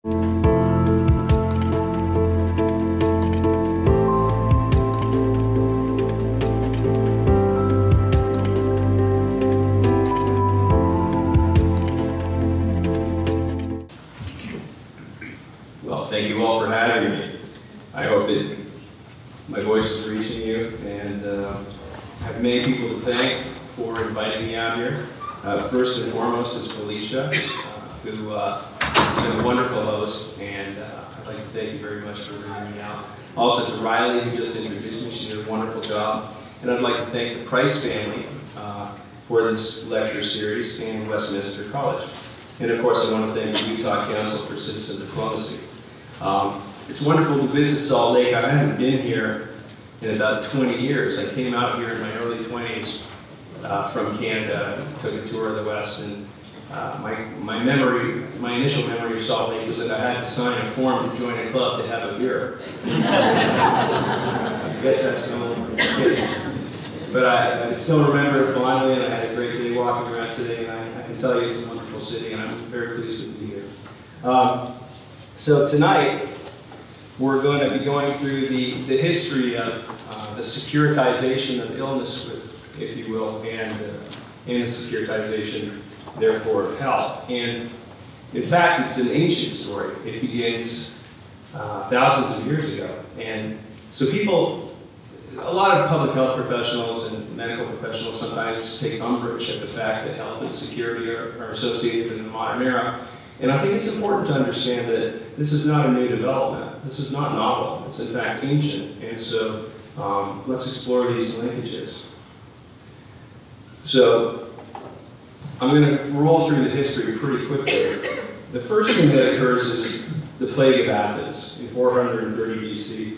Well, thank you all for having me. I hope that my voice is reaching you, and I have many people to thank for inviting me out here. First and foremost is Felicia, who has been a wonderful host, and I'd like to thank you very much for bringing me out. Also to Riley, who just introduced me. She did a wonderful job. And I'd like to thank the Price family for this lecture series and Westminster College. And of course, I want to thank the Utah Council for Citizen Diplomacy. It's wonderful to visit Salt Lake. I haven't been here in about 20 years. I came out here in my early 20s from Canada, took a tour of the West, and my initial memory of Salt Lake was that I had to sign a form to join a club to have a beer. I guess that's no longer the case. But I still remember it fondly, and I had a great day walking around today, and I can tell you it's a wonderful city, and I'm very pleased to be here. So tonight, we're going to be going through the history of the securitization of illness, if you will, and the securitization, therefore, of health. And in fact, it's an ancient story. It begins thousands of years ago. And so a lot of public health professionals and medical professionals sometimes take umbrage at the fact that health and security are associated in the modern era. And I think it's important to understand that this is not a new development. This is not novel. It's in fact ancient. And so let's explore these linkages. So I'm going to roll through the history pretty quickly. The first thing that occurs is the Plague of Athens in 430 BC.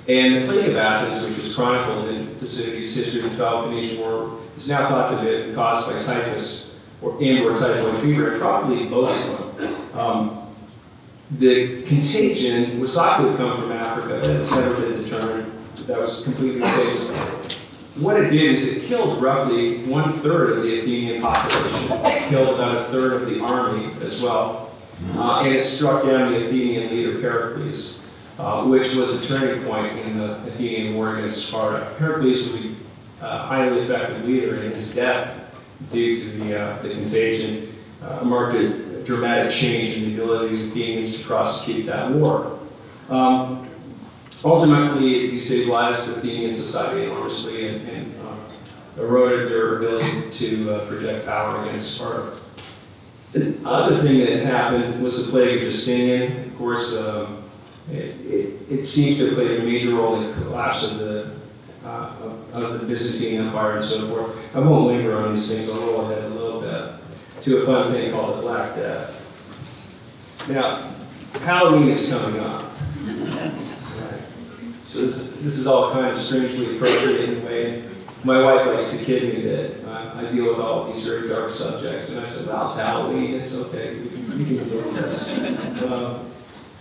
And the Plague of Athens, which is chronicled in Thucydides' History of the Peloponnesian War, is now thought to have been caused by typhus or typhoid fever, and probably both of them. The contagion was thought to have come from Africa, but it's never been determined that that was completely the case. What it did is it killed roughly 1/3 of the Athenian population. It killed about 1/3 of the army as well. And it struck down the Athenian leader Pericles, which was a turning point in the Athenian war against Sparta. Pericles was a highly effective leader, and his death due to the contagion marked a dramatic change in the ability of the Athenians to prosecute that war. Ultimately, it destabilized Athenian society enormously and eroded their ability to project power against Sparta. The other thing that happened was the plague of Justinian. Of course, it seems to have played a major role in the collapse of the Byzantine Empire and so forth. I won't linger on these things. I'll roll ahead a little bit to a fun thing called the Black Death. Now, Halloween is coming up. Right. So this is all kind of strangely appropriate in a way. My wife likes to kid me that I deal with all these very dark subjects, and I said, well, it's Halloween, it's okay, we can deal with this.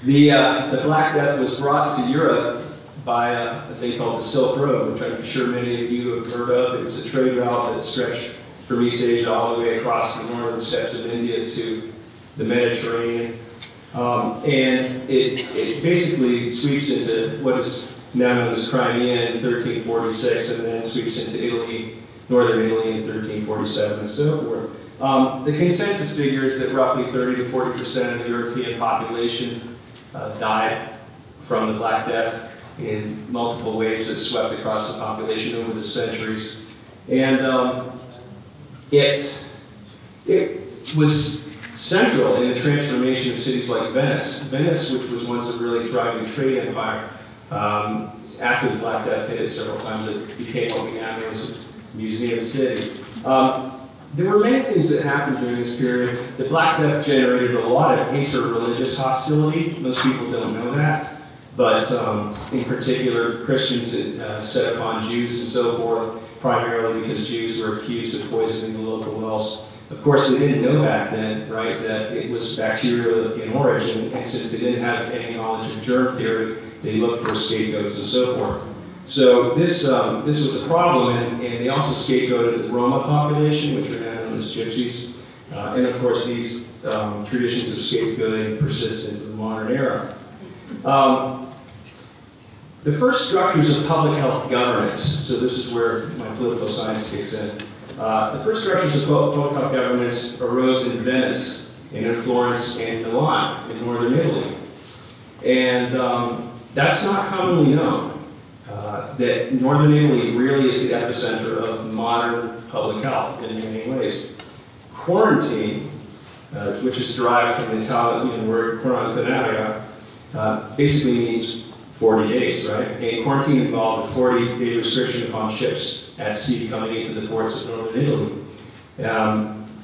The Black Death was brought to Europe by a thing called the Silk Road, which I'm sure many of you have heard of. It was a trade route that stretched from East Asia all the way across the northern steppes of India to the Mediterranean. And it basically sweeps into what is now known as Crimea in 1346, and then sweeps into Italy, northern Italy in 1347, and so forth. The consensus figure is that roughly 30 to 40% of the European population died from the Black Death in multiple waves that swept across the population over the centuries. And it was central in the transformation of cities like Venice. Venice, which was once a really thriving trade empire, after the Black Death hit it several times, it became what we now know as a museum city. There were many things that happened during this period. The Black Death generated a lot of inter-religious hostility. Most people don't know that. But in particular, Christians set upon Jews and so forth, primarily because Jews were accused of poisoning the local wells. Of course, they didn't know back then, right, that it was bacterial in origin, and since they didn't have any knowledge of germ theory, they looked for scapegoats and so forth. So this was a problem, and they also scapegoated the Roma population, which are now known as gypsies. And of course, these traditions of scapegoating persist into the modern era. The first structures of public health governance, so this is where my political science kicks in. The first structures of public health governance arose in Venice, and in Florence, and Milan, in northern Italy. And that's not commonly known, that northern Italy really is the epicenter of modern public health in many ways. Quarantine, which is derived from the Italian word quarantanaria, basically means 40 days, right? And quarantine involved a 40-day restriction upon ships at sea coming into the ports of northern Italy.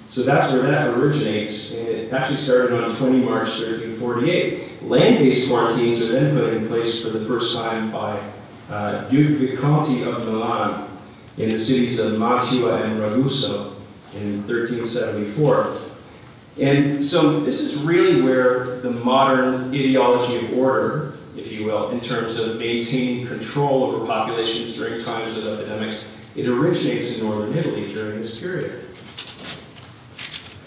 So that's where that originates, and it actually started on 20 March 1348. Land-based quarantines are then put in place for the first time by Duke Visconti of Milan in the cities of Mantua and Ragusa in 1374. And so this is really where the modern ideology of order, if you will, in terms of maintaining control over populations during times of epidemics, it originates in northern Italy during this period.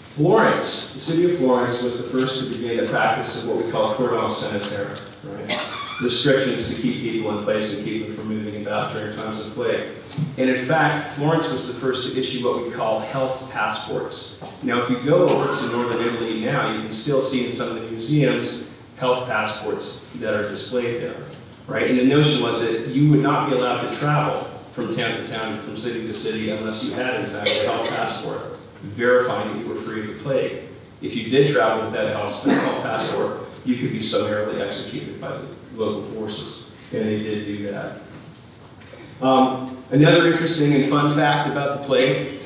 Florence, the city of Florence, was the first to begin the practice of what we call cordon sanitaire, right? Restrictions to keep people in place and keep them from moving about during times of plague. And in fact, Florence was the first to issue what we call health passports. Now, if you go over to northern Italy now, you can still see in some of the museums health passports that are displayed there, right? And the notion was that you would not be allowed to travel from town to town, from city to city, unless you had, in fact, a health passport verifying that you were free of the plague. If you did travel with that health passport, you could be summarily executed by the local forces, and they did do that. Another interesting and fun fact about the plague,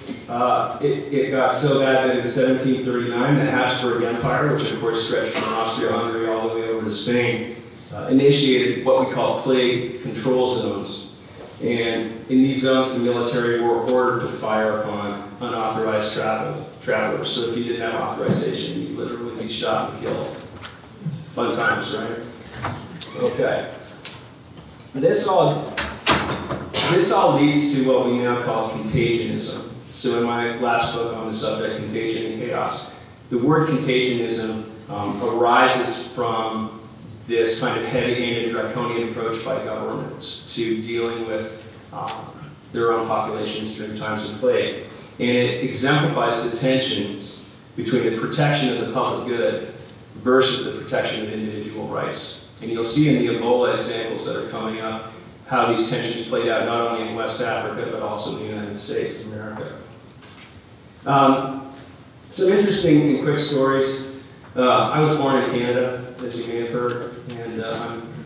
it got so bad that in 1739, the Habsburg Empire, which of course stretched from Austria-Hungary all the way over to Spain, initiated what we call plague control zones. And in these zones, the military were ordered to fire upon unauthorized travelers. So if you didn't have authorization, you'd literally be shot and killed. Fun times, right? Okay. This all leads to what we now call contagionism. So in my last book on the subject, Contagion and Chaos, the word contagionism arises from this kind of heavy-handed draconian approach by governments to dealing with their own populations during times of plague. And it exemplifies the tensions between the protection of the public good versus the protection of individual rights. And you'll see in the Ebola examples that are coming up how these tensions played out not only in West Africa, but also in the United States of America. Some interesting and quick stories. I was born in Canada, as you may have heard, and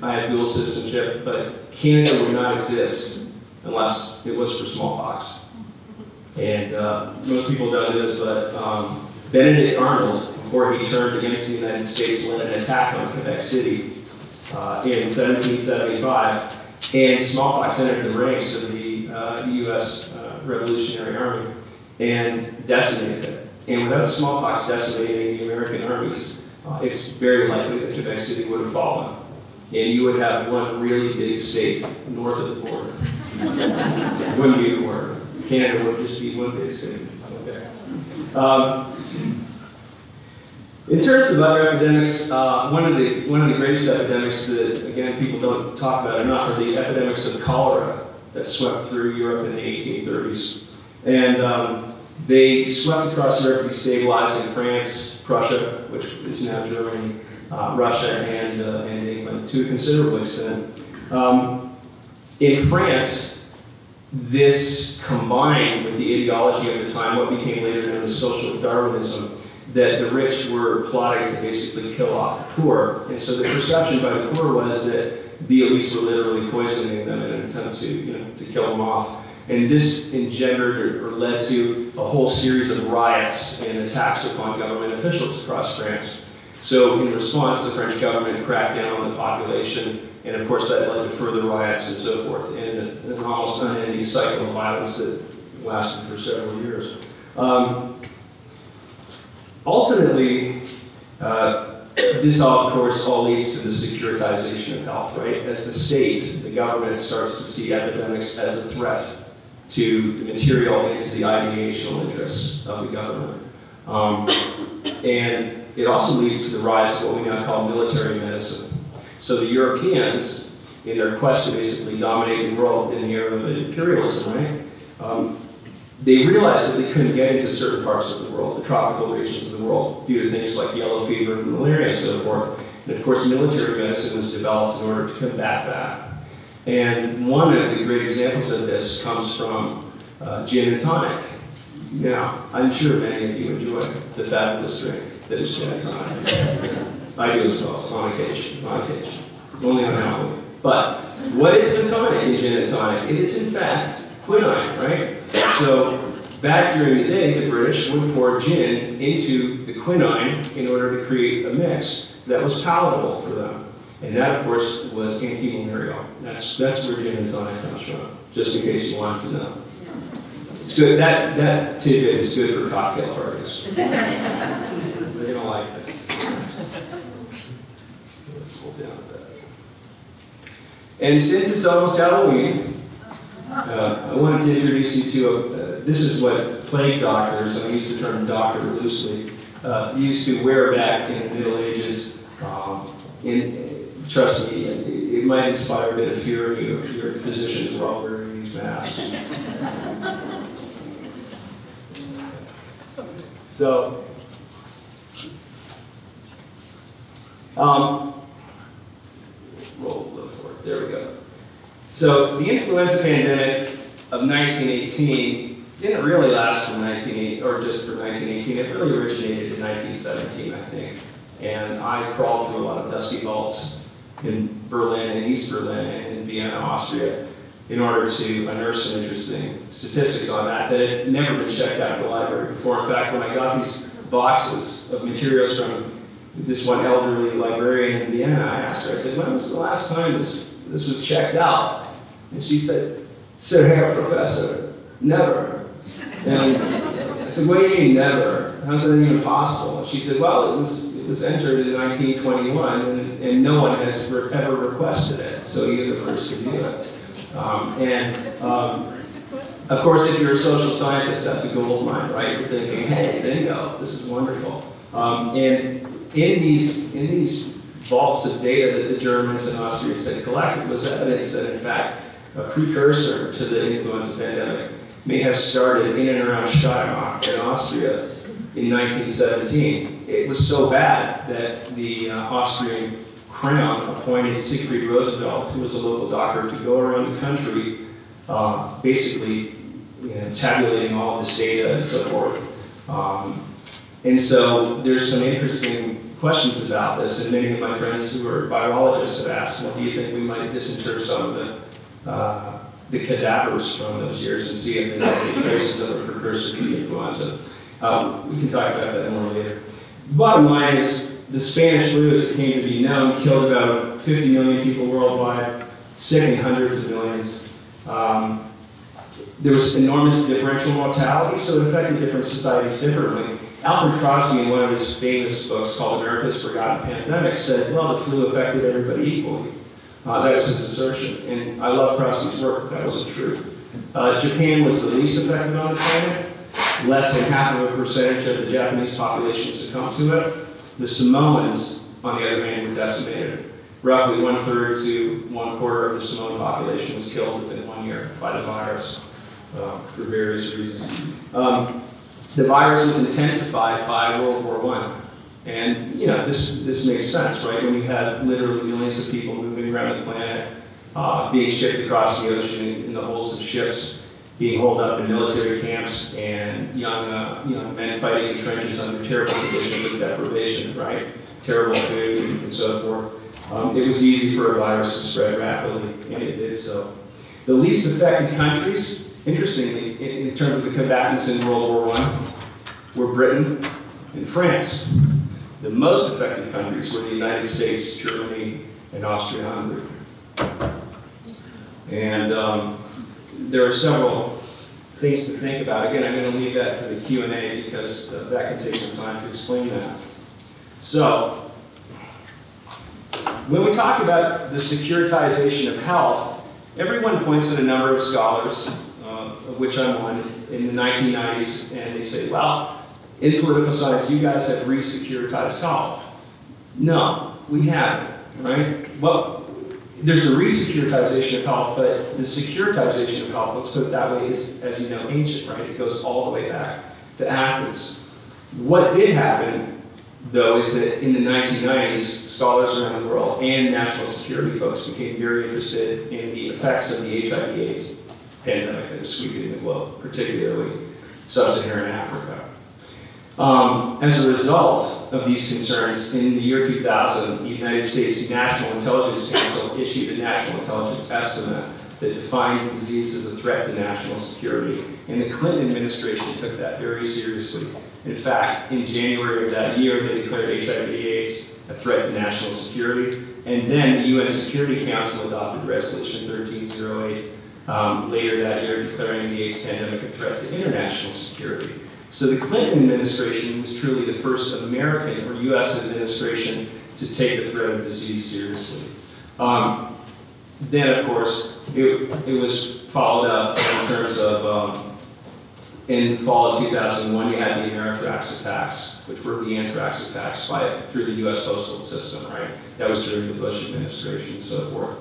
I have dual citizenship, but Canada would not exist unless it was for smallpox. And most people don't know this, but Benedict Arnold, before he turned against the United States, led an attack on Quebec City in 1775, and smallpox entered the ranks of the U.S. Revolutionary Army and decimated it. And without smallpox decimating the American armies, it's very likely that Quebec City would have fallen. And you would have one really big state north of the border. It wouldn't be a border. Canada would just be one big state. Okay. In terms of other epidemics, one of the greatest epidemics that, again, people don't talk about enough are the epidemics of cholera that swept through Europe in the 1830s. And they swept across Europe, destabilizing France, Prussia, which is now Germany, Russia, and England to a considerable extent. In France, this combined with the ideology of the time, what became later known as social Darwinism, that the rich were plotting to basically kill off the poor. And so the perception by the poor was that the elites were literally poisoning them in an attempt to kill them off. And this engendered or led to a whole series of riots and attacks upon government officials across France. So in response, the French government cracked down on the population, and of course that led to further riots and so forth, and an almost unending cycle of violence that lasted for several years. Ultimately, this all, of course, all leads to the securitization of health, right? As the state, the government starts to see epidemics as a threat to the material and to the ideational interests of the government. And it also leads to the rise of what we now call military medicine. So the Europeans, in their quest to basically dominate the world in the era of imperialism, right? They realized that they couldn't get into certain parts of the world, the tropical regions of the world, due to things like yellow fever and malaria and so forth. And of course, military medicine was developed in order to combat that. And one of the great examples of this comes from gin and tonic. Now, I'm sure many of you enjoy the fabulous drink that is gin and tonic. I do as well, on occasion, only on Halloween. But what is the tonic in gin and tonic? It is in fact quinine, right? So back during the day, the British would pour gin into the quinine in order to create a mix that was palatable for them. And that, of course, was antimalarial. That's where gin and tonic comes from, just in case you wanted to know. It's good. That tidbit is good for cocktail parties. They're gonna like it. Let's pull down a bit. And since it's almost Halloween, I wanted to introduce you to this is what plague doctors, and I use the term doctor loosely, used to wear back in the Middle Ages. Trust me, it might inspire a bit of fear in you if your physicians were all wearing these masks. So, roll a little forward. There we go. So the influenza pandemic of 1918 didn't really last from 1918, or just from 1918. It really originated in 1917, I think. And I crawled through a lot of dusty vaults in Berlin and East Berlin and in Vienna, Austria, in order to unearth some interesting statistics on that had never been checked out in the library before. In fact, when I got these boxes of materials from this one elderly librarian in Vienna, I asked her, I said, when was the last time this was checked out? And she said, "Sir Herr Professor, never." And I said, "What do you mean, never? How's that even possible?" And she said, "Well, it was entered in 1921, and no one has ever requested it, so you're the first to do it." Of course, if you're a social scientist, that's a gold mine, right? You're thinking, "Hey, bingo, this is wonderful." And in these vaults of data that the Germans and Austrians had collected was evidence that, in fact, a precursor to the influenza pandemic may have started in and around Steiermark in Austria in 1917. It was so bad that the Austrian crown appointed Siegfried Roosevelt, who was a local doctor, to go around the country basically tabulating all of this data and so forth. And so there's some interesting questions about this, and many of my friends who are virologists have asked, well, do you think we might disinter some of the cadavers from those years and see if there are any traces of a precursor to the influenza? We can talk about that more later. The bottom line is the Spanish flu, as it came to be known, killed about 50 million people worldwide, sickened hundreds of millions. There was enormous differential mortality, so it affected different societies differently. Alfred Crosby, in one of his famous books called America's Forgotten Pandemic, said, well, the flu affected everybody equally. That was his assertion, and I love Crosby's work, but that wasn't true. Japan was the least affected on the planet. Less than 0.5% of the Japanese population succumbed to it. The Samoans, on the other hand, were decimated. Roughly 1/3 to 1/4 of the Samoan population was killed within 1 year by the virus for various reasons. The virus was intensified by World War I. And this makes sense, right? When you have literally millions of people moving around the planet, being shipped across the ocean in the holds of ships, being holed up in military camps, and young men fighting in trenches under terrible conditions of deprivation, right? Terrible food and so forth. It was easy for a virus to spread rapidly, and it did so. The least affected countries, interestingly, in terms of the combatants in World War I, were Britain and France. The most affected countries were the United States, Germany, and Austria-Hungary. And there are several things to think about. Again, I'm going to leave that for the Q&A because that can take some time to explain that. So, when we talk about the securitization of health, everyone points at a number of scholars, of which I'm one, in the 1990s, and they say, well, in political science, you guys have re-securitized health. No, we haven't, right? Well, there's a re-securitization of health, but the securitization of health, let's put it that way, is, as you know, ancient, right? It goes all the way back to Athens. What did happen, though, is that in the 1990s, scholars around the world and national security folks became very interested in the effects of the HIV/AIDS pandemic that was sweeping the globe, particularly sub-Saharan Africa. As a result of these concerns, in the year 2000, the United States National Intelligence Council issued a national intelligence estimate that defined disease as a threat to national security, and the Clinton administration took that very seriously. In fact, in January of that year, they declared HIV/AIDS a threat to national security, and then the UN Security Council adopted Resolution 1308 later that year, declaring the AIDS pandemic a threat to international security. So the Clinton administration was truly the first American or US administration to take the threat of disease seriously. Then, of course, it was followed up in terms of, in fall of 2001, you had the Amerithrax attacks, which were the anthrax attacks through the US postal system, right? That was during the Bush administration and so forth.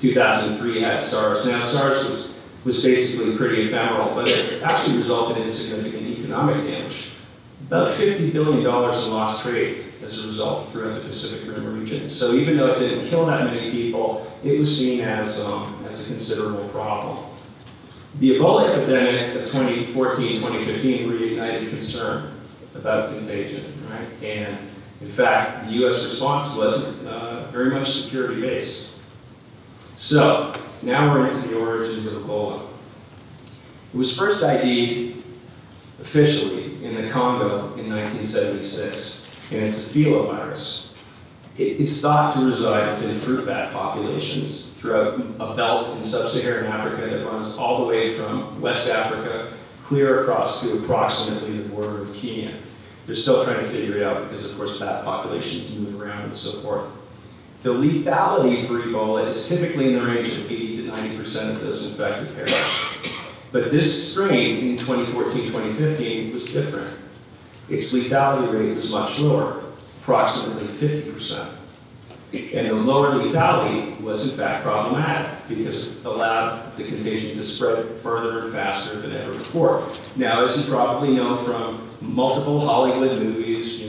2003, you had SARS. Now, SARS was basically pretty ephemeral, but it actually resulted in significant economic damage. About $50 billion in lost trade as a result throughout the Pacific Rim region. So even though it didn't kill that many people, it was seen as a considerable problem. The Ebola epidemic of 2014-2015 reignited concern about contagion, right? And in fact, the US response wasn't very much security-based. So, now we're into the origins of Ebola. It was first ID'd officially in the Congo in 1976, and it's a filovirus. It is thought to reside within fruit bat populations throughout a belt in sub-Saharan Africa that runs all the way from West Africa clear across to approximately the border of Kenya. They're still trying to figure it out because, of course, bat populations move around and so forth. The lethality for Ebola is typically in the range of 80 to 90% of those infected perish. But this strain in 2014-2015 was different. Its lethality rate was much lower, approximately 50%. And the lower lethality was in fact problematic because it allowed the contagion to spread further and faster than ever before. Now, as you probably know from multiple Hollywood movies,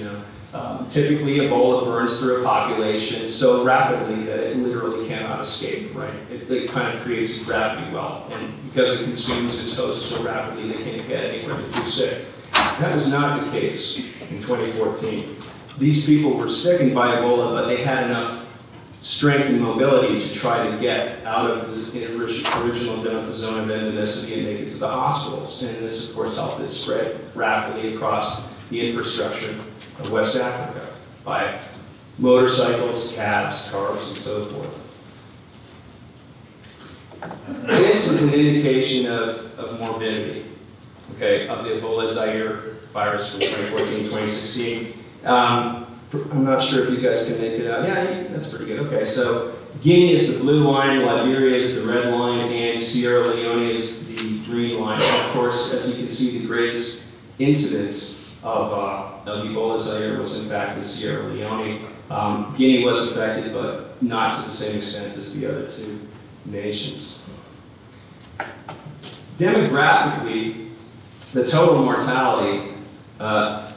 typically Ebola burns through a population so rapidly that it literally cannot escape, right? It kind of creates a gravity well, and because it consumes its host so rapidly, they can't get anywhere, they're too sick. That was not the case in 2014. These people were sickened by Ebola, but they had enough strength and mobility to try to get out of the original zone of endemicity and make it to the hospitals. And this, of course, helped it spread rapidly across the infrastructure of West Africa by motorcycles, cabs, cars, and so forth. This is an indication of morbidity, okay, of the Ebola Zaire virus from 2014-2016. I'm not sure if you guys can make it out. Yeah, that's pretty good. Okay, so Guinea is the blue line, Liberia is the red line, and Sierra Leone is the green line. And of course, as you can see, the greatest incidence of Ebola Zaire was in fact in Sierra Leone. Guinea was affected, but not to the same extent as the other two nations. Demographically, the total mortality, and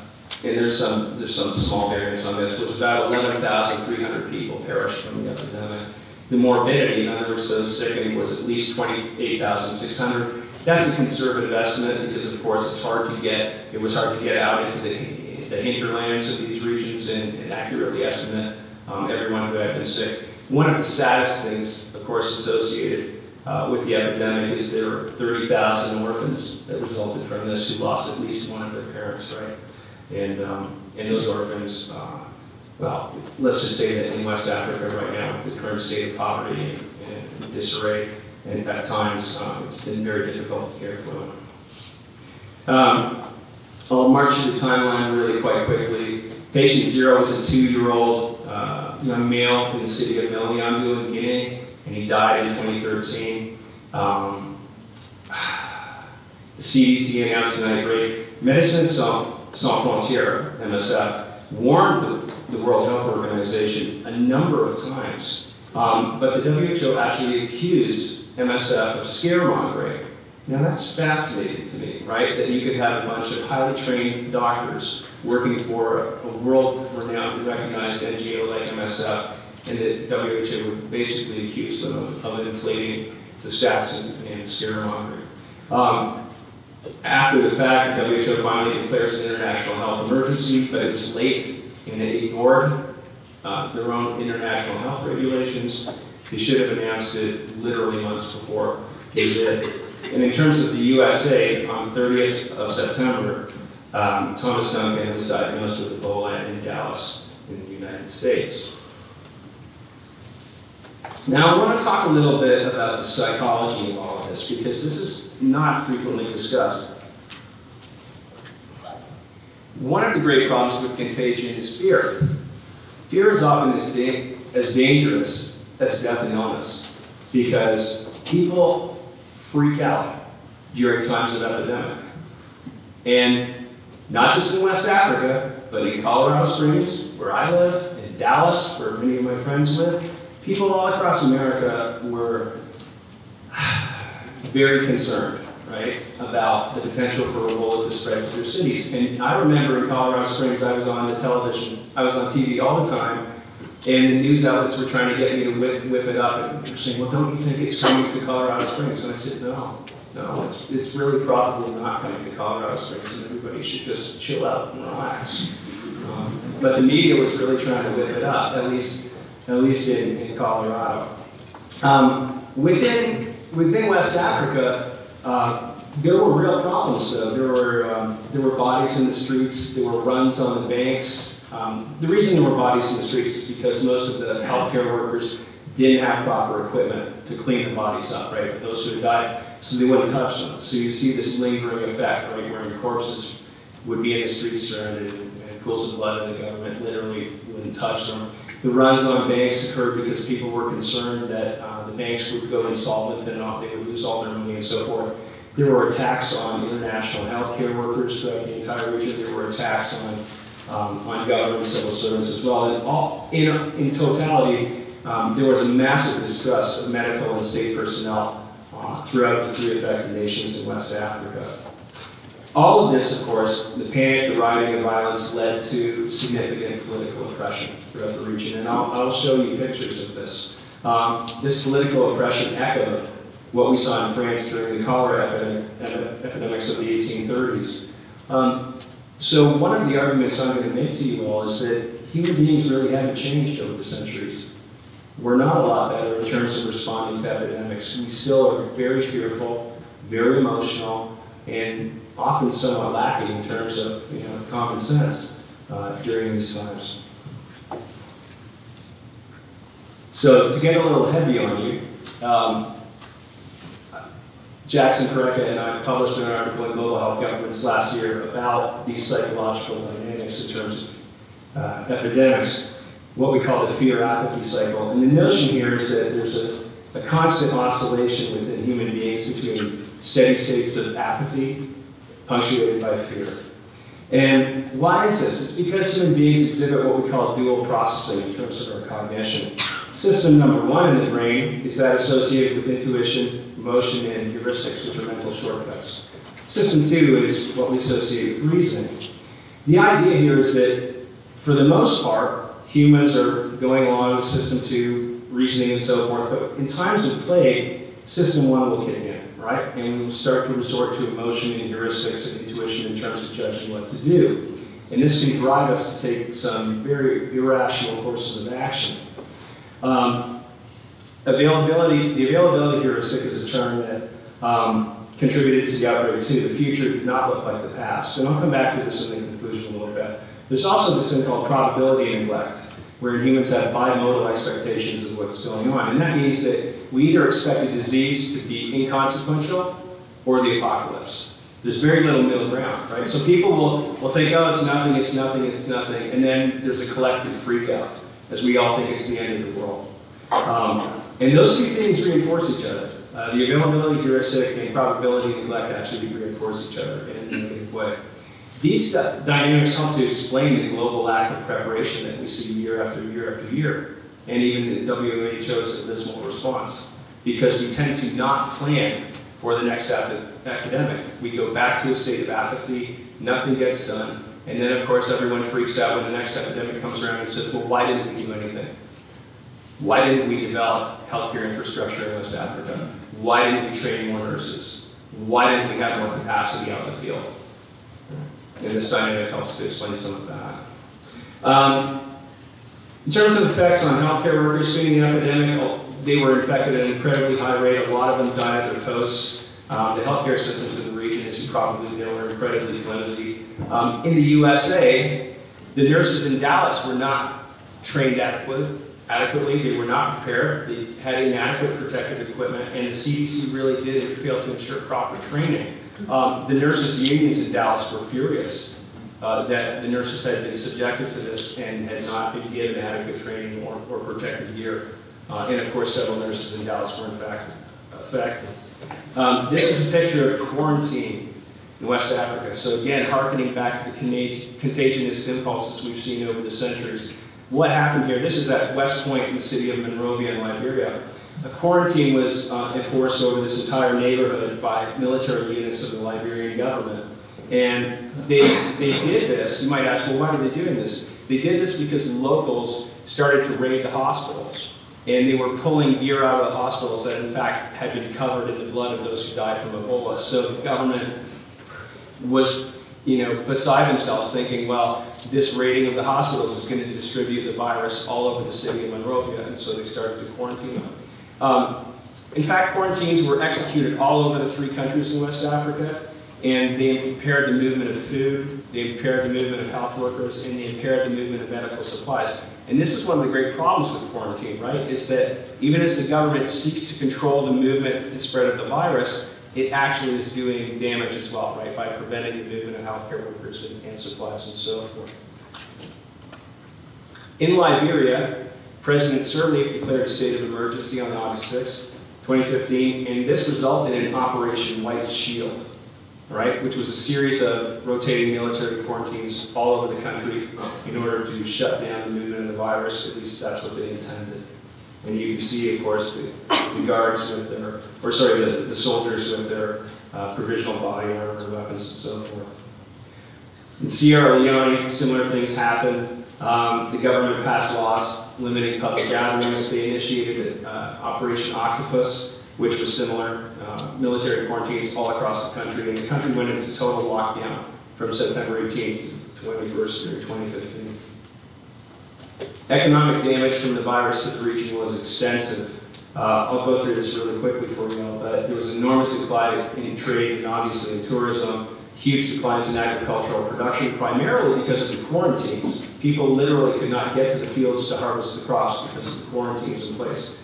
there's some small variance on this, was about 11,300 people perished from the epidemic. The morbidity, in other words, those sickened, was at least 28,600. That's a conservative estimate because, of course, it was hard to get out into the hinterlands of these regions and accurately estimate everyone who had been sick. One of the saddest things, of course, associated with the epidemic is there were 30,000 orphans that resulted from this who lost at least one of their parents, right? And those orphans, well, let's just say that in West Africa right now, with the current state of poverty and disarray, and at times it's been very difficult to care for them. I'll march through the timeline really quite quickly. Patient 0 was a 2-year-old young male in the city of Miliambu in Guinea, and he died in 2013. The CDC announced tonight, great medicine, so Sans Frontières, MSF, warned the World Health Organization a number of times, but the WHO actually accused MSF of scaremongering. Now that's fascinating to me, right? That you could have a bunch of highly trained doctors working for a world-renowned, recognized NGO like MSF, and the WHO would basically accuse them of inflating the stats and scaremongering. After the fact, the WHO finally declares an international health emergency, but it was late, and it ignored their own international health regulations. They should have announced it literally months before they did. And in terms of the USA, on 30th of September, Thomas Duncan was diagnosed with Ebola in Dallas, in the United States. Now, I want to talk a little bit about the psychology of all of this, because this is not frequently discussed. One of the great problems with contagion is fear. Fear is often as dangerous as death and illness, because people freak out during times of epidemic. And not just in West Africa, but in Colorado Springs, where I live, in Dallas, where many of my friends live, people all across America were very concerned, right, about the potential for Ebola to spread to their cities. And I remember in Colorado Springs, I was on the television, I was on TV all the time, and the news outlets were trying to get me to whip it up, and they're saying, well, don't you think it's coming to Colorado Springs? And I said, no, it's really probably not coming to Colorado Springs, and everybody should just chill out and relax. But the media was really trying to whip it up, at least in Colorado. Within West Africa, there were real problems. There were bodies in the streets. There were runs on the banks. The reason there were bodies in the streets is because most of the healthcare workers didn't have proper equipment to clean the bodies up, right? Those who had died, so they wouldn't touch them. So you see this lingering effect, right, where your corpses would be in the streets surrounded and pools of blood, and the government literally wouldn't touch them. The runs on banks occurred because people were concerned that the banks would go insolvent and they would lose all their money and so forth. There were attacks on international healthcare workers throughout the entire region. There were attacks on government civil servants as well. And in totality, there was a massive distrust of medical and state personnel throughout the three affected nations in West Africa. All of this, of course, the panic, the rioting, and violence led to significant political oppression throughout the region. And I'll show you pictures of this. This political oppression echoed what we saw in France during the cholera epidemics of the 1830s. So one of the arguments I'm going to make to you all is that human beings really haven't changed over the centuries. We're not a lot better in terms of responding to epidemics. We still are very fearful, very emotional, and often somewhat lacking in terms of common sense during these times. So to get a little heavy on you, Jackson Pereka and I published an article in Global Health Governments last year about these psychological dynamics in terms of epidemics, what we call the fear-apathy cycle. And the notion here is that there's a constant oscillation within human beings between steady states of apathy punctuated by fear. And why is this? It's because human beings exhibit what we call dual processing in terms of our cognition. System number one in the brain is that associated with intuition, emotion, and heuristics, which are mental shortcuts. System two is what we associate with reasoning. The idea here is that, for the most part, humans are going along with system two, reasoning and so forth, but in times of plague, system one will kick in, right? And we will start to resort to emotion and heuristics and intuition in terms of judging what to do. And this can drive us to take some very irrational courses of action. The availability heuristic is a term that contributed to the outbreak too. The future did not look like the past. And I'll come back to this in the conclusion a little bit. There's also this thing called probability neglect, where humans have bimodal expectations of what's going on. And that means that we either expect a disease to be inconsequential or the apocalypse. There's very little middle ground, right? So people will think, oh, it's nothing, it's nothing, it's nothing, and then there's a collective freak out as we all think it's the end of the world. And those two things reinforce each other. The availability heuristic and probability neglect actually reinforce each other in a negative way. These dynamics help to explain the global lack of preparation that we see year after year after year, and even the WHO's abysmal response, because we tend to not plan for the next epidemic. We go back to a state of apathy, nothing gets done, and then of course everyone freaks out when the next epidemic comes around and says, well, why didn't we do anything? Why didn't we develop healthcare infrastructure in West Africa? Why didn't we train more nurses? Why didn't we have more capacity out in the field? And this dynamic helps to explain some of that. In terms of effects on healthcare workers during the epidemic, they were infected at an incredibly high rate. A lot of them died at their posts. The healthcare systems in the region, as you probably know, are incredibly flimsy. In the USA, the nurses in Dallas were not trained adequately. They were not prepared. They had inadequate protective equipment, and the CDC really did fail to ensure proper training. The nurses' unions in Dallas were furious that the nurses had been subjected to this and had not been given adequate training or protective gear. And of course, several nurses in Dallas were in fact affected. This is a picture of quarantine in West Africa. So again, hearkening back to the contagionist impulses we've seen over the centuries. What happened here? This is at West Point in the city of Monrovia in Liberia. A quarantine was enforced over this entire neighborhood by military units of the Liberian government. And they did this. You might ask, well, why were they doing this? They did this because locals started to raid the hospitals. And they were pulling gear out of the hospitals that in fact had been covered in the blood of those who died from Ebola. So the government was, beside themselves thinking, well, this raiding of the hospitals is going to distribute the virus all over the city of Monrovia, and so they started to quarantine them. In fact, quarantines were executed all over the 3 countries in West Africa, and they impaired the movement of food, they impaired the movement of health workers, and they impaired the movement of medical supplies. And this is one of the great problems with quarantine, right? Is that even as the government seeks to control the movement and spread of the virus, it actually is doing damage as well, right? By preventing the movement of healthcare workers and supplies and so forth. In Liberia, President Sirleaf declared a state of emergency on August 6, 2015, and this resulted in Operation White Shield, right, which was a series of rotating military quarantines all over the country in order to shut down the movement of the virus. At least that's what they intended. And you can see, of course, the guards with their, the soldiers with their provisional body armor, weapons, and so forth. In Sierra Leone, similar things happened. The government passed laws limiting public gatherings. They initiated Operation Octopus, which was similar, military quarantines all across the country, and the country went into total lockdown from September 18th to 21st of 2015. Economic damage from the virus to the region was extensive. I'll go through this really quickly for you all, but there was enormous decline in trade and obviously in tourism, huge declines in agricultural production, primarily because of the quarantines. People literally could not get to the fields to harvest the crops because of the quarantines in place.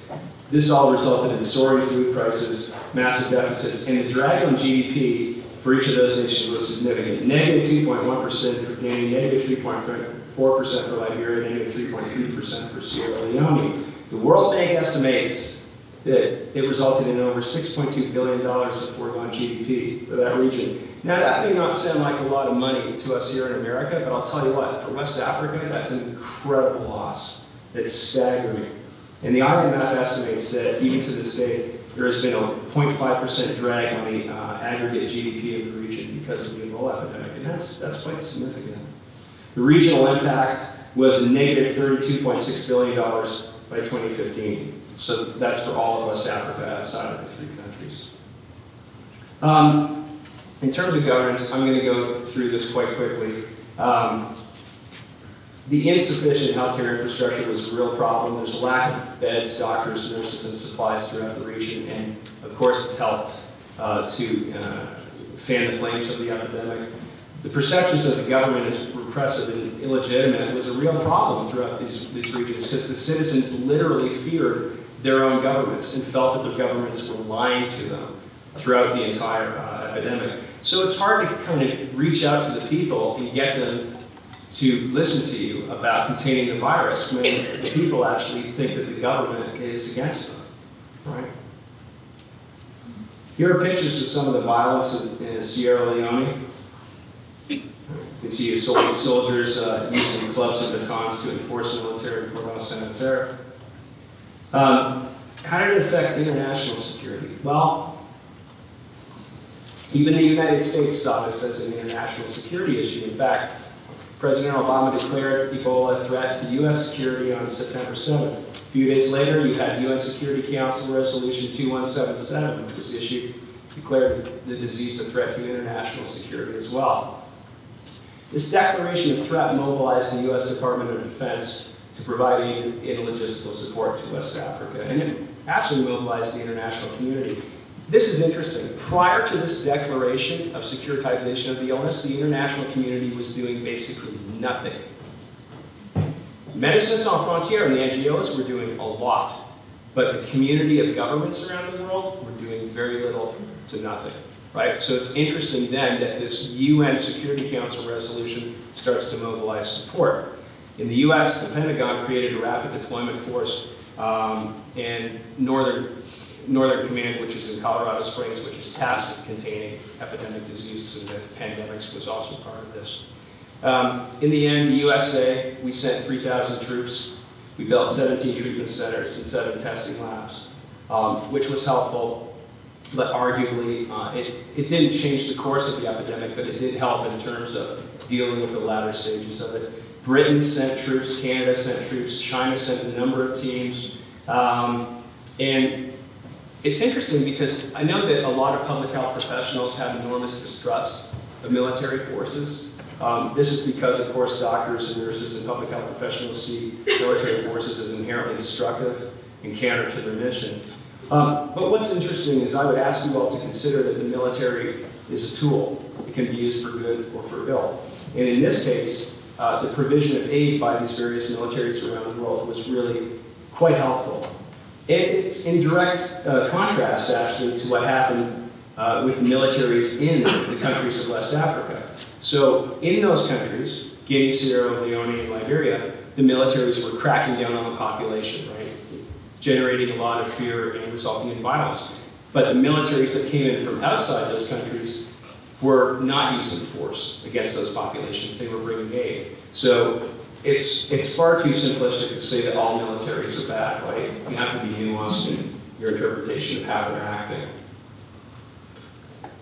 This all resulted in soaring food prices, massive deficits, and the drag on GDP for each of those nations was significant. Negative 2.1% for Guinea, negative 3.4% for Liberia, negative 3.3% for Sierra Leone. The World Bank estimates that it resulted in over $6.2 billion of foregone GDP for that region. Now, that may not sound like a lot of money to us here in America, but I'll tell you what, for West Africa, that's an incredible loss. It's staggering. And the IMF estimates that even to this day, there has been a 0.5% drag on the aggregate GDP of the region because of the Ebola epidemic, and that's quite significant. The regional impact was a negative $32.6 billion by 2015. So that's for all of West Africa outside of the 3 countries. In terms of governance, I'm going to go through this quite quickly. The insufficient healthcare infrastructure was a real problem. There's a lack of beds, doctors, nurses, and supplies throughout the region, and of course it's helped to fan the flames of the epidemic. The perceptions of the government as repressive and illegitimate was a real problem throughout these regions because the citizens literally feared their own governments and felt that their governments were lying to them throughout the entire epidemic. So it's hard to kind of reach out to the people and get them to listen to you about containing the virus when the people actually think that the government is against them, right? Here are pictures of some of the violence in Sierra Leone. You can see soldiers using clubs and batons to enforce military cordon sanitaire. How did it affect international security? Well, even the United States saw this as an international security issue. In fact, President Obama declared Ebola a threat to U.S. security on September 7th. A few days later, you had UN Security Council Resolution 2177, which was issued, declared the disease a threat to international security as well. This declaration of threat mobilized the U.S. Department of Defense to provide aid and logistical support to West Africa, and it actually mobilized the international community. This is interesting. Prior to this declaration of securitization of the illness, the international community was doing basically nothing. Médecins Sans Frontières and the NGOs were doing a lot, but the community of governments around the world were doing very little to nothing, right? So it's interesting then that this UN Security Council resolution starts to mobilize support. In the US, the Pentagon created a rapid deployment force, and Northern Command, which is in Colorado Springs, which is tasked with containing epidemic diseases and pandemics, was also part of this. In the end, the USA, we sent 3,000 troops. We built 17 treatment centers and 7 testing labs, which was helpful, but arguably it didn't change the course of the epidemic, but it did help in terms of dealing with the latter stages of it. Britain sent troops, Canada sent troops, China sent a number of teams, and it's interesting because I know that a lot of public health professionals have enormous distrust of military forces. This is because, of course, doctors and nurses and public health professionals see military forces as inherently destructive and counter to their mission. But what's interesting is I would ask you all to consider that the military is a tool. It can be used for good or for ill. And in this case, the provision of aid by these various militaries around the world was really quite helpful. And it's in direct contrast, actually, to what happened with the militaries in the countries of West Africa. So in those countries, Guinea, Sierra Leone, and Liberia, the militaries were cracking down on the population, right? Generating a lot of fear and resulting in violence. But the militaries that came in from outside those countries were not using force against those populations. They were bringing aid. So it's far too simplistic to say that all militaries are bad, right? You have to be nuanced in your interpretation of how they're acting.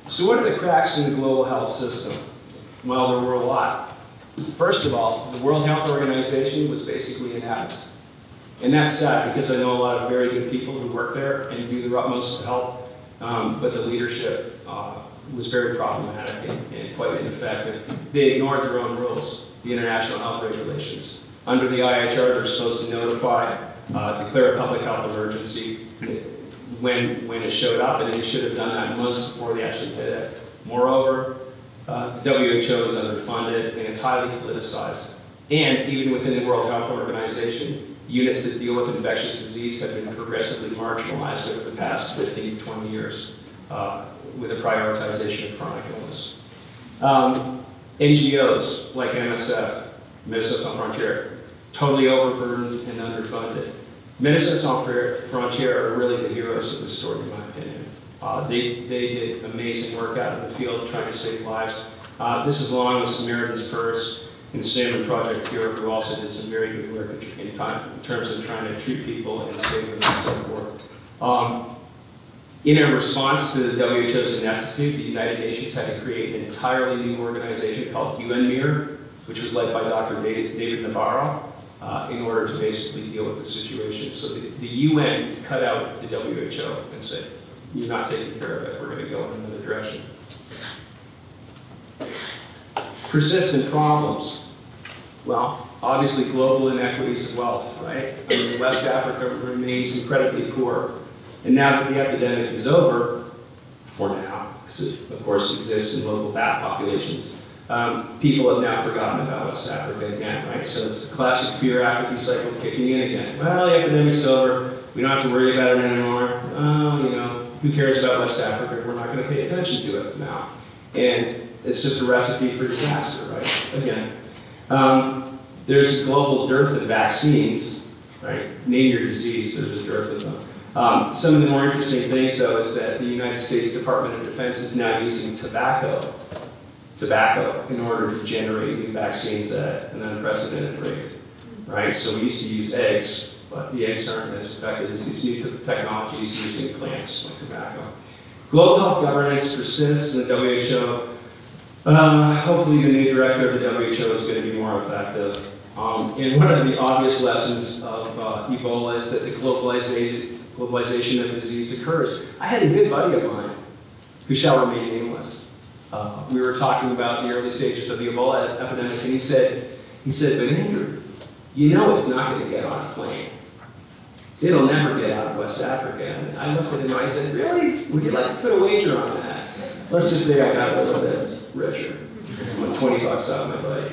So what are the cracks in the global health system? Well, there were a lot. First of all, the World Health Organization was basically inept. And that's sad because I know a lot of very good people who work there and do their utmost to help, but the leadership was very problematic and quite ineffective. They ignored their own rules, the international health regulations. Under the IHR, they're supposed to notify, declare a public health emergency when it showed up, and they should have done that months before they actually did it. Moreover, the WHO is underfunded and it's highly politicized. And even within the World Health Organization, units that deal with infectious disease have been progressively marginalized over the past 15 to 20 years with a prioritization of chronic illness. NGOs like MSF, Médecins Sans Frontières, totally overburdened and underfunded. Médecins Sans Frontières are really the heroes of this story, in my opinion. They did amazing work out in the field trying to save lives. This is along with Samaritan's Purse and Salmon Project Cure, who also did some very good work in terms of trying to treat people and save them and so forth. In a response to the WHO's ineptitude, the United Nations had to create an entirely new organization called UNMIR, which was led by Dr. David Nabarro, in order to basically deal with the situation. So the UN cut out the WHO and said, you're not taking care of it, we're going to go in another direction. Persistent problems. Well, obviously global inequities of wealth, right? I mean, West Africa remains incredibly poor. And now that the epidemic is over, for now, because it of course exists in local bat populations, people have now forgotten about West Africa again, right? So it's the classic fear apathy cycle kicking in again. Well, the epidemic's over, we don't have to worry about it anymore. You know, who cares about West Africa? We're not going to pay attention to it now. And it's just a recipe for disaster, right? Again. There's a global dearth of vaccines, right? Name your disease, there's a dearth of them. Some of the more interesting things, though, is that the United States Department of Defense is now using tobacco tobacco in order to generate new vaccines at an unprecedented rate, right? So we used to use eggs, but the eggs aren't as effective as these new technologies using plants like tobacco. Global health governance persists in the WHO. Hopefully the new director of the WHO is going to be more effective. And one of the obvious lessons of Ebola is that the globalization of disease occurs. I had a good buddy of mine who shall remain nameless. We were talking about the early stages of the Ebola epidemic, and he said, but Andrew, you know it's not going to get on a plane. It'll never get out of West Africa. And I looked at him and I said, really? Would you like to put a wager on that? Let's just say I got a little bit richer. I'm $20 out of my buddy.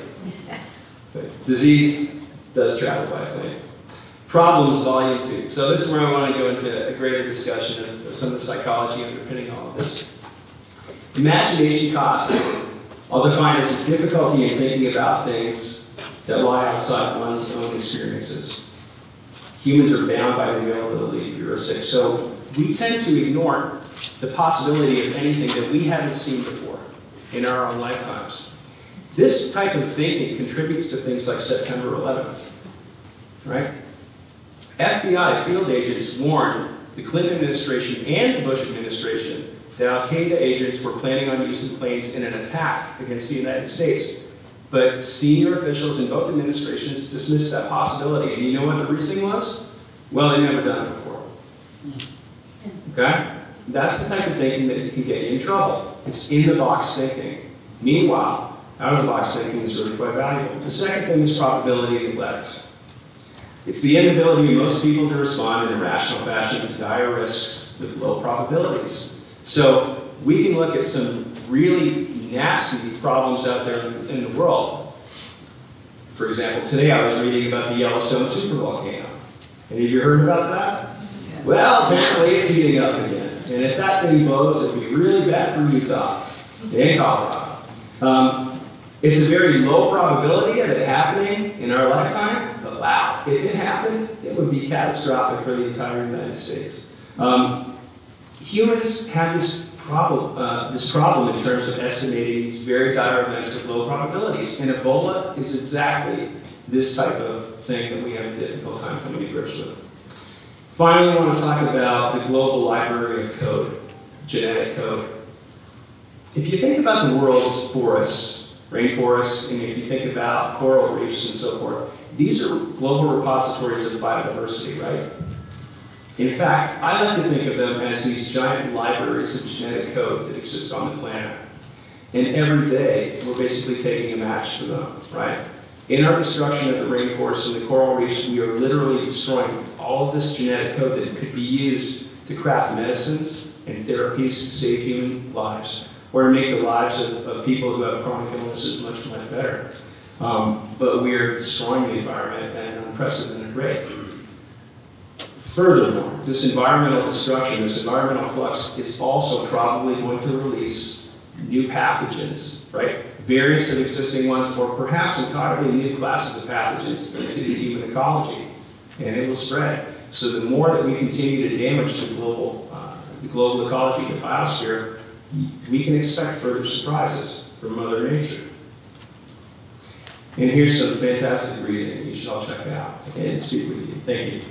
But disease does travel by plane. Problems, volume 2. So this is where I want to go into a greater discussion of some of the psychology underpinning all of this. Imagination cost, I'll define as difficulty in thinking about things that lie outside one's own experiences. Humans are bound by the availability of heuristics, so we tend to ignore the possibility of anything that we haven't seen before in our own lifetimes. This type of thinking contributes to things like September 11th, right? FBI field agents warned the Clinton administration and the Bush administration that Al-Qaeda agents were planning on using planes in an attack against the United States. But senior officials in both administrations dismissed that possibility. And you know what the reasoning was? Well, they've never done it before. Okay? That's the type of thinking that can get you in trouble. It's in-the-box thinking. Meanwhile, out-of-the-box thinking is really quite valuable. The second thing is probability neglect. It's the inability of most people to respond in a rational fashion to dire risks with low probabilities. So we can look at some really nasty problems out there in the world. For example, today I was reading about the Yellowstone supervolcano. Any of you heard about that? Yeah. Well, apparently it's heating up again. And if that thing blows, it'll be really bad for Utah and Colorado. It's a very low probability of it happening in our lifetime, but wow, if it happened, it would be catastrophic for the entire United States. Humans have this problem in terms of estimating these very dire events with low probabilities, and Ebola is exactly this type of thing that we have a difficult time coming to grips with. Finally, I want to talk about the global library of code, genetic code. If you think about the world's forests, rainforests, and if you think about coral reefs and so forth, these are global repositories of biodiversity, right? In fact, I like to think of them as these giant libraries of genetic code that exist on the planet. And every day, we're basically taking a match to them, right? In our destruction of the rainforests and the coral reefs, we are literally destroying all of this genetic code that could be used to craft medicines and therapies to save human lives, or to make the lives of people who have chronic illnesses much, much better. But we are destroying the environment at an unprecedented rate. Furthermore, this environmental destruction, this environmental flux is also probably going to release new pathogens, right? Variants of existing ones, or perhaps entirely new classes of pathogens into the human ecology, and it will spread. So the more that we continue to damage the global ecology, the biosphere, we can expect further surprises from Mother Nature. And here's some fantastic reading you should all check out and speak with you. Thank you.